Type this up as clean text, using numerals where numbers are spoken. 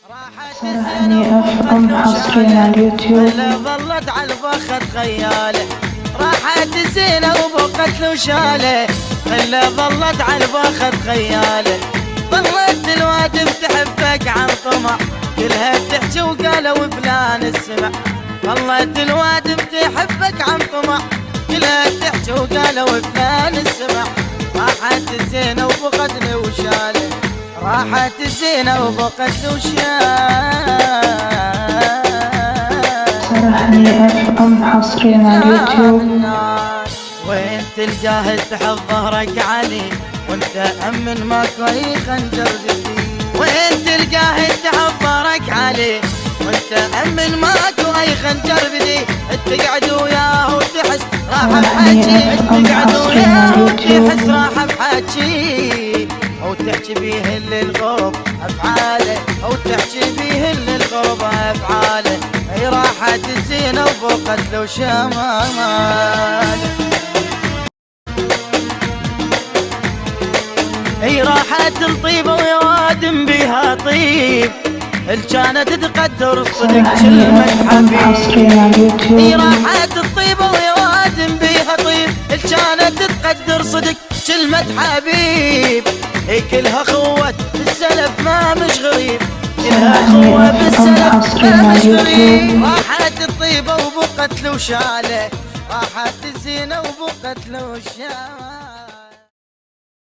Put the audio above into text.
سامحني أفهم حصريا على اليوتيوب. ظلت على الفخ تخياله راحت زينة وبقت له شاله. إلا ظلت على الفخ تخياله ظلت الوادم تحبك عن طمع كلها تحكي وقالوا فلان السمع. ظلت الوادم تحبك عن طمع كلها تحكي وقالوا فلان السمع. راحت زينة وبقت له وشاله راحت زينة وبقت له وشاله. سامحني أفهم حصريا على اليوتيوب. وين تلقاه تحط ظهرك علي وانت أمن ماكو أي خنجر بدي. وين تلقاه تحط ظهرك علي وانت أمن ماكو أي خنجر بدي. تقعد وياه وتحس راحة بحكي تقعد وياه وتحس راحة بحكي أو تحكي بيه للغرب أفعاله أو تحكي بيه للغرب أفعاله. أي راحت زينة وفوقت له شمال. اي راحت الطيبة ويوادم بيها طيب كانت تقدر الصدق كلمة حبيب. اي راحت الطيبة ويوادم بيها طيب كانت تقدر صدق كلمة حبيب. اي كلها خوة بالسلف ما مش غريب كلها خوة بالسلف ما مش غريب. راحت الطيبة وبقت له شاله راحت الزينة وبقت له شاله.